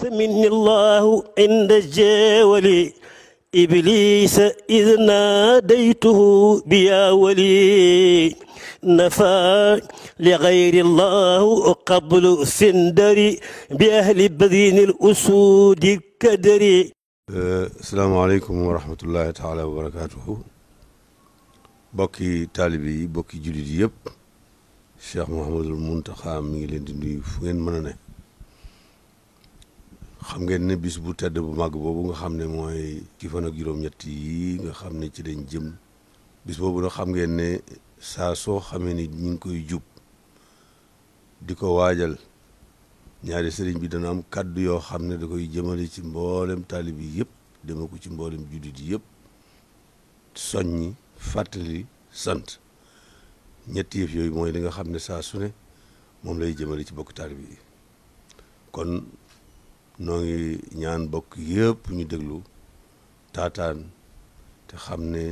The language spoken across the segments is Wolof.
مني الله عند الجاول إبليس إذ ناديته بيا ولي نفى لغير الله قبل سندري بأهل بذين الأسود الكدري. السلام عليكم ورحمة الله تعالى وبركاته. bokki taalibe yi bokki jullit yi yëpp Cheikh Mouhamadul Mountakha mi ngi leen di nuyu fu ngeen mën a ne. xam ngeen ne bis bu tedd bu màgg boobu nga xam ne mooy ki fan ak juróom-ñett yi nga xam ne ci dañ jëm bis boobu nag xam ngeen ne saa soo xamee ni ñu ngi koy jub di ko waajal ñaari sëriñ bi dana am kaddu yoo xam ne da koy jëmale ci mboolem taalib yi yëpp dema ko ci mboolem jullit yi yëpp soññi fàttali sant ñetti yëf yooyu mooy li nga xam ne saa su ne moom lay jëmale ci bokk taalib yi. kon noo ngi ñaan bokk yëpp ñu déglu taataan te xam ne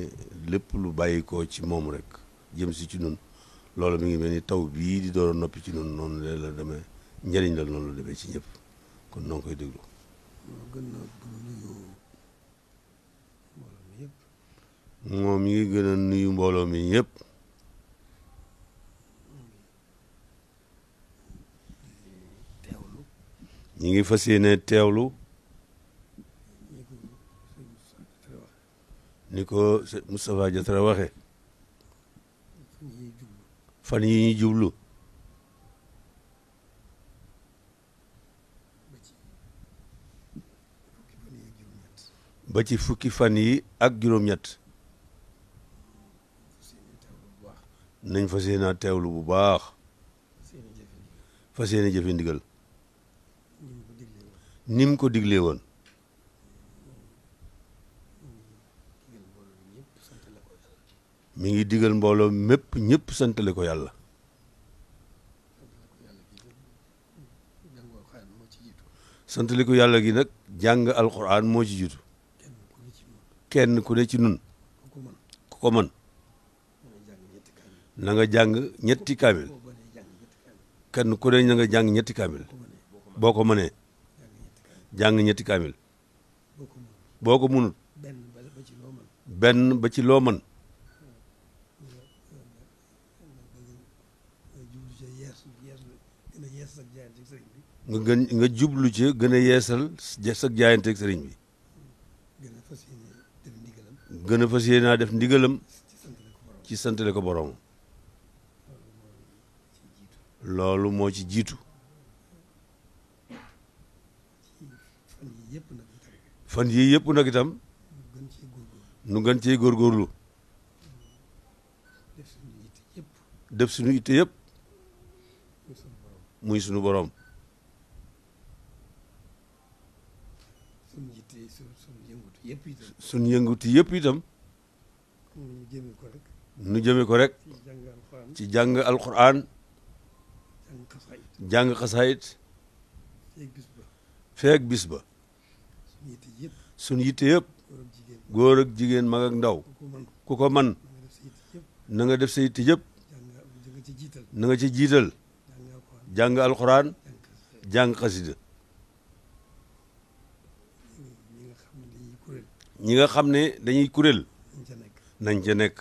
lépp lu bàyyi ko ci moom rek jëm si ci nun loolu mi ngi mel ni taw bii di door a noppi ci nun noonu la demee njëriñ la noonu la demee ci ñëpp kon noo ngi koy déglu. moom mi ngi gën a nuyu mbooloo mi ñëpp. ñi ngi fas yéene teewlu ni ko Moustapha Diatra waxe fan yi ñu jublu ba ci fukki fan yi ak juróom-ñett nañ fas yéene teewlu bu baax fas yéene jëfe ndigal nim ko diglee woon mi ngi digal mbooloo mépp ñëpp santale ko yàlla santale ko yàlla gi nag jàng alquran moo ci jiitu kenn ku ne ci nun ku ko mën na nga jàng ñetti kaamil kenn ku ne na nga jàng ñetti kaamil boo ko mënee jàng ñetti kaamil boo ko munut benn ba ci loo mën nga jublu ci gën a yeesal sa jaayante ak sëriñ bi gën a fas yéene def ndigalam ci santale ko borom loolu moo ci jiitu fan yii yëpp nag itam nu gën cee góorgóorlu def suñu itte yëpp muy suñu borom suñu yënguti yëpp itam nu jëme ko rek ci jàng alquran jàng xasaayit feek bis ba suñu yitte yëpp góor ak jigéen mag ak ndaw ku ko man na nga def sa yitte yëpp na nga ci jiital jàng alquran jàng xasida ñi nga xam ne dañuy kuréel nañ ca nekk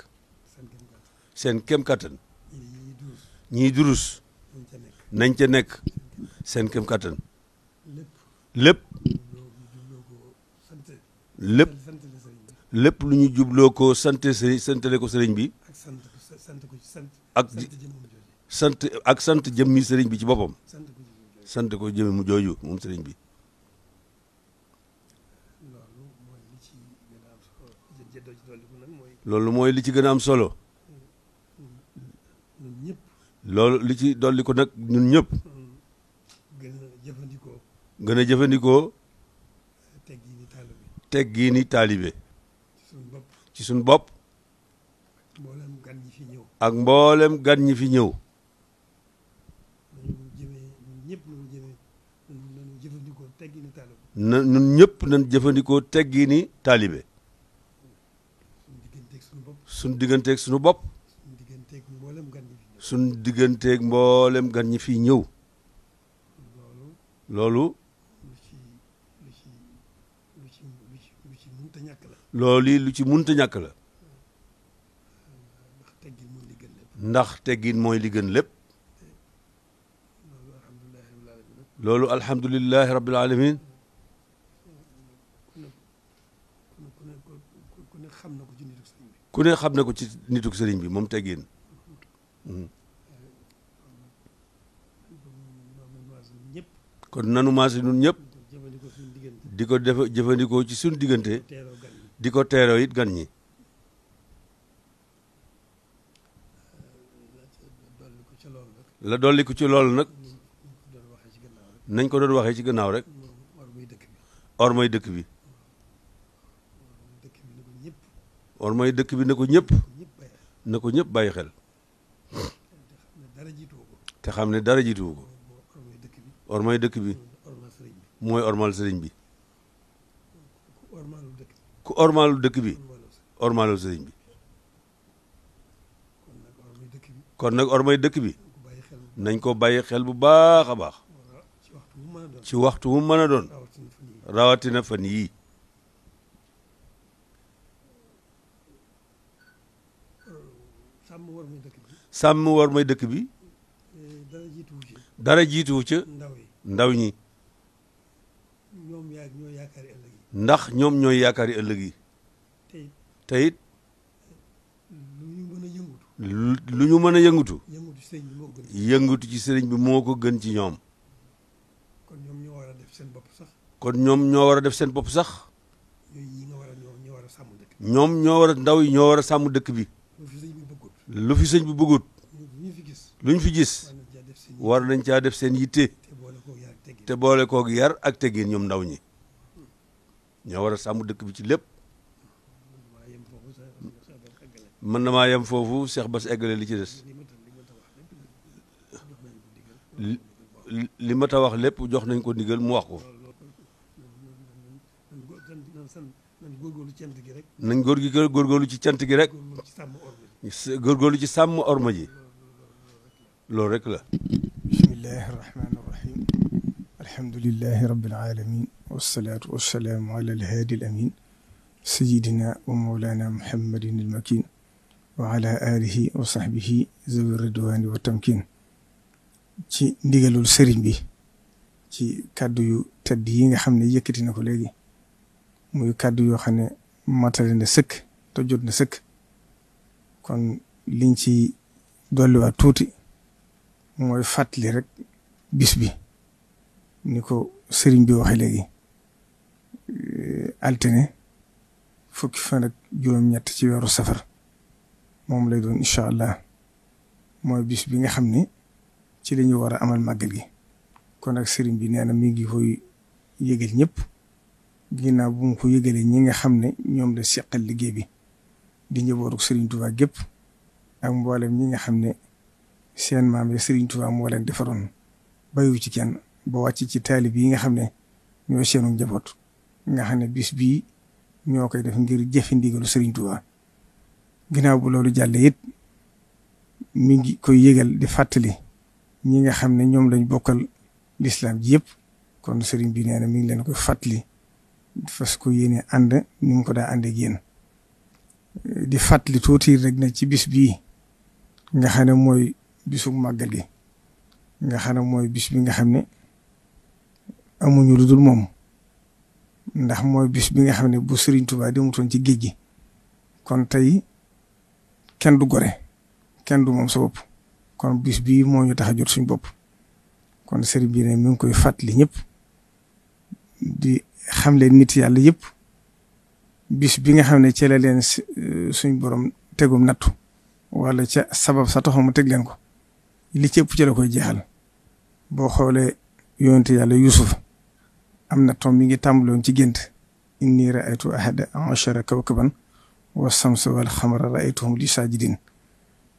seen kem kattan ñiy durus nañ ca nekk seen kem kattan lépp lu ñu jubloo ko santale ko sëriñ bi ak sant jëmmi sëriñ bi ci boppam sant ko jëmmi mu jooju moom sëriñ bi loolu mooy li ci gën a am solo loolu li ci dolli ko nag ñun ñëpp gën a jëfandikoo teggiini taalibe ci suñ bopp ak mboolem gan ñi fi ñëw na ñun ñëpp nañ jëfandikoo teggiini taalibe suñ digganteeg suñu bopp suñ digganteeg mboolem gan ñi fi ñëw loolu loolu lu ci munta ñàkk la ndax teggin mooy li gën lépp loolu alhamdulillahi rabbil alamin ku ne xam na ko ci nituk sëriñ bi moom teggin kon nanu maase nun ñëpp di ko def jëfandikoo ci suñu diggante di ko teeroo it gan ñi la dolli ko ci loolu nag nañ ko doon waxee ci gannaaw rek ormay dëkk bi ormay dëkk bi na ko ñëpp bàyyi xel te xam ne dara jiituwu ko ormay dëkk bi mooy ormal sëriñ bi ku ormalu dëkk bi ormalu sëriñ bi kon nag ormay dëkk bi nañ ko bàyyi xel bu baax a baax ci waxtu wu mën a doon rawatina fan yii sàmm war may dëkk bi dara jiituwu ca ndaw ñi ndax ñoom ñooy yaakaari ëllëg yi te it lu ñu mën a yëngutu yëngutu ci sëriñ bi moo ko gën ci ñoom kon ñoom ñoo war a def seen bopp sax ñoom ñoo war a ndaw yi ñoo war a sàmm dëkk bi lu fi sëñ bi bëggut luñ fi gis war nañ caa def seen yitte te boole koog yar ak teggin ñoom ndaw ñi ñoo war a sàmm dëkk bi ci lépp mën na maa yem foofu Cheikh Bass eggale li ci des li ma ta wax lépp jox nañ ko ndigal mu wax ko nañ góorgóorlu ci cant gi rek góorgóorlu ci sàmm orma ji loolu rek la bismillahi rahmani rahim alhamdulillahi rabbil alamin wassalatu wassalaamu ala alhaadi alamin sayidina wa mawlana muhammadin almakin wa ala alihi wa sahbihi zawi ridwani wa tamkin ci ndigalul sëriñ bi ci kàddu yu tedd yi nga xam ne yëkkati na ko léegi muy kàddu yoo xam ne matale na sëkk te jot na sëkk kon liñ ci dolliwaat tuuti mooy fàttali rek bis bi ni ko sëriñ bi waxe léegi altine fukki fan ak juróom-ñett ci weeru safar moom lay doon incha allah mooy bis bi nga xam ne ci la ñu war a amal màggal gi kon ak sëriñ bi nee na mi ngi koy yëgal ñëpp ginnaaw bu mu ko yëgalee ñi nga xam ne ñoom la seqal liggéey bi di njabootu sëriñ Tuubaa gépp ak mboolem ñi nga xam ne seen maam ya sëriñ Tuubaa moo leen defaroon bayu ci kenn ba wàcc ci taalib yi nga xam ne ñoo seenu njaboot nga xam ne bis bii ñoo koy def ngir jëfe ndigalu sëriñ Tuubaa ginnaaw bu loolu jàllee it mi ngi koy yëgal di fàttali ñi nga xam ne ñoom lañ bokkal lislaam ji yëpp kon sëriñ bi nee na mi ngi leen koy fàttali fas ko yéene ànd ni mu ko daa ànd ak yéen di fàttali tuuti rek na ci bis bii nga xam ne mooy bisu màggal gi nga xam ne mooy bis bi nga xam ne amuñu lu dul moom ndax mooy bis bi nga xam ne bu Sëriñ Tuubaa demutoon ci géej gi kon tey kenn du gore kenn du moom sa bopp kon bis bii moo ñu tax a jot suñu bopp kon sëriñ bi ne mi ngi koy fàttali ñëpp di xamle nit yàlla yëpp bis bi nga xam ne ci la leen suñ borom tegum nattu wala ca sabab sa taxaw mu teg leen ko li ci ëpp ci la koy jeexal boo xoolee yonente yàlla Yuusuf am na tom mi ngi tàmbaloon ci gént inni raaytu ahada ashara kawkaban wa samsa wal xamara raaytuhum li saajidin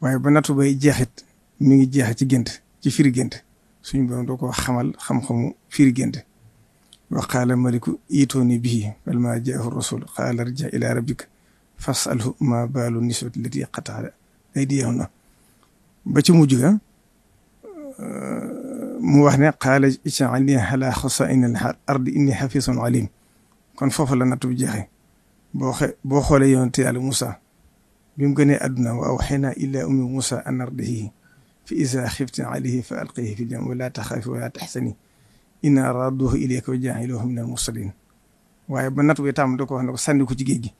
waaye ba nattu bay jeexit mi ngi jeex ci gént ci firi gént suñu borom doo ko xamal xam-xamu firi gént wa qaala maliku iitooni bihi falammaa jaahu rasul qaala irji' ilaa rabbika fas'alhu maa baalu niswati llatii qata'na aydiyahunna ba ci mujj ga mu wax ne qaala ij'alnii alaa xazaa'ini al-ardi innii hafiizun aliim kon foofu la nattu bi jeexee boo xoolee yonent Yàlla Moussa bi mu gënee àdduna wa awhaynaa ilaa ummi Moussa an ardi'ihi fa izaa xifti alayhi fa alqiihi fil yammi wa laa taxaafi wa laa taxzani innaa raadduuhu ilayki wa jaa'iluuhu minal mursaliin waaye ba nattu bi tam da ko wax ne ko sànni ko ci géej gi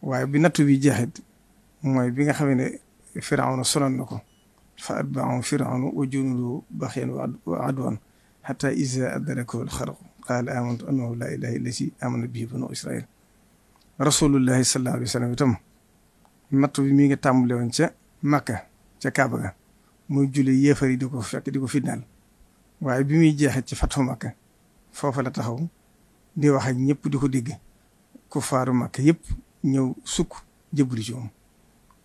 waaye bi nattu bi jeexit mooy bi nga xam ne Firawna sonal na ko fa atba'ahum Firawnu wa junuuduhu baghyan wa adwan hattaa izaa adrakahu al-gharaqu qaala aamantu annahu laa ilaaha illazii aamana bihi banuu Israa'iil rasulullahi sallallahu alayhi wa sallam itam nattu bi mi ngi tàmbale woon ca Makka ca Kaaba ga muy julli yéefar yi di ko fekk di ko fitnaal waaye bi muy jeexit ci Fathu Makka foofa la taxaw di wax ak ñëpp di ko dégg ku faaru Makka yëpp ñëw sukk jëbbali ci moom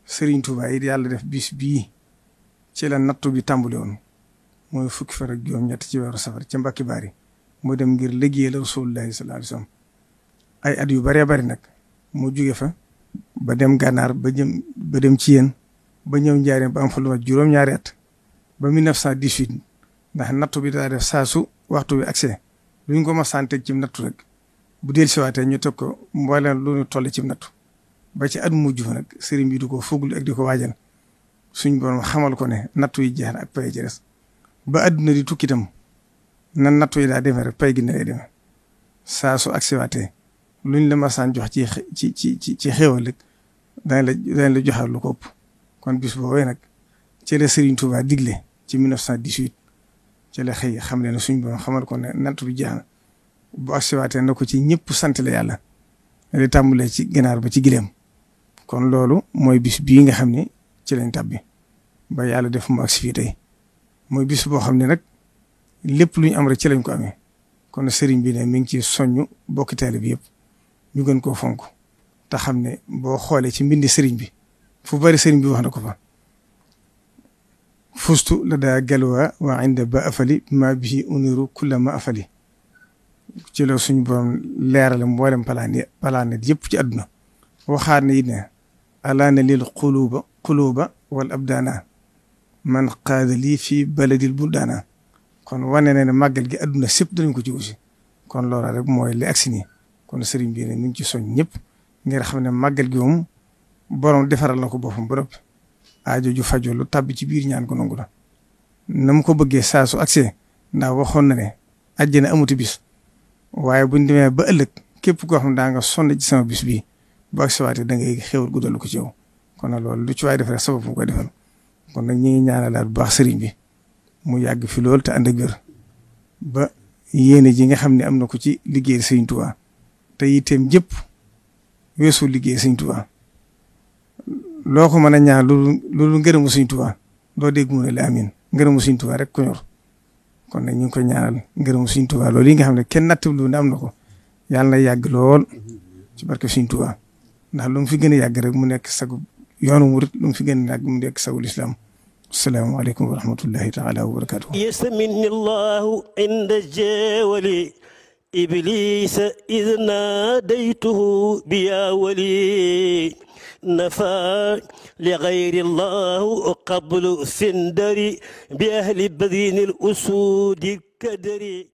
Serigne Touba yi yàlla def bis bii ci la nattu bi tàmbale woon mooy fukki fan ak juróom-ñett ci weeru safar ca Mbàkke Baari mu dem ngir liggéeyal rasulullahi sallallahu alayhi wa sallam ay at yu bëree bëri nag mu jóge fa ba dem gànnaar ba dem ci yéen ba ñëw njaareen ba am fa lu mat juróom-ñaari at ba 1918 ndax nattu bi daa def saa su waxtu bi accès luñ ko ma santeeg ci nattu rek bu del siwaatee ñu teg ko mbooleem lu ñu toll ci nattu ba ci at mujj fa nag sëriñ bi du ko fuglu ak di ko waajal suñ borom xamal ko ne nattu yi jeex na ak pay ci des ba adduna di tukki itam nan nattu yi daa demee rek pay gi ne lay demee saa su accès waatee luñ la masaan jox ci xéewal rek dañ la joxal lu ko ëpp kon bis boobee nag ci la Serigne Touba digle ci 1918 ci la xëy xam ne suñ borom xamal ko ne nattu bi jeex na bu agsiwaatee na ko ci ñëpp sant la yàlla li tàmbalee ci ginaar ba ci gileem kon loolu mooy bis bii nga xam ne ci lañ tàbbi ba yàlla def mu agsi fii tey mooy bis boo xam ne nag lépp lu ñu am rek ci lañ ko amee kon sëriñ bi ne mi ngi ci soññu bokki taalibe bi yëpp ñu gën koo fonk te xam ne boo xoolee ci mbindi sëriñ bi fu bari sëriñ bi wax na ko fa fustu la daa galwaa waa inda ba afali ma bihi uniru kulla ma afali ci la suñu borom leerale mboolem palaanet yëpp ci àdduna waxaat ne it ne alaana lil quluba wal abdaana man qaada lii fii baladil buldaana kon wane na ne màggal gi àdduna sépp danañ ko ci aussi kon loola rek mooy li agsi nii kon sëriñ bi ne mi ngi ci soñ ñëpp ngir xam ne màggal gi moom borom defaral na ko boppam ba noppi aajo ju fajoo lu tàbbi ci biir ñaan ko nangu la na mu ko bëggee saa su accès ndax waxoon na ne àjjana amuti bis waaye buñ demee ba ëllëg képp koo xam ne daa nga sonn ci sama bis bii bu agsiwaatee da ngay xéwal guddal ko ci yow kon nag loolu lu ci waay def rek sabab mu koy defal kon nag ñu ngi ñaanalaat bu baax sëriñ bi mu yàgg fi lool te ànd ak wér ba yéene ji nga xam ne am na ko ci liggéey Sëriñ Tuubaa te itam jëpp weesu liggéey Sëriñ Tuubaa loo ko mën a ñaan loolu ngërëmu Sëriñ Tuubaa doo dégg mu ne la amiin ngërëmu Sëriñ Tuubaa rek ko ñor kon nag ñu ngi koy ñaanal ngërëmu Sëriñ Tuubaa loolu yi nga xam ne kenn nattablu ne am na ko yàlla na yàgg lool ci barke Sëriñ Tuubaa ndax lu mu fi gën a yàgg rek mu nekk sagu yoonu murit lu mu fi gën a yàgg mu nekk sagu lislaam assalaamu aleykum wa rahmatullahi taala wa barakatuh yasamini llahu inda jeewali iblisa id naadaytuhu biya wali nafa li gayri llahu qablu sindari bi ahli badini l usudi kadari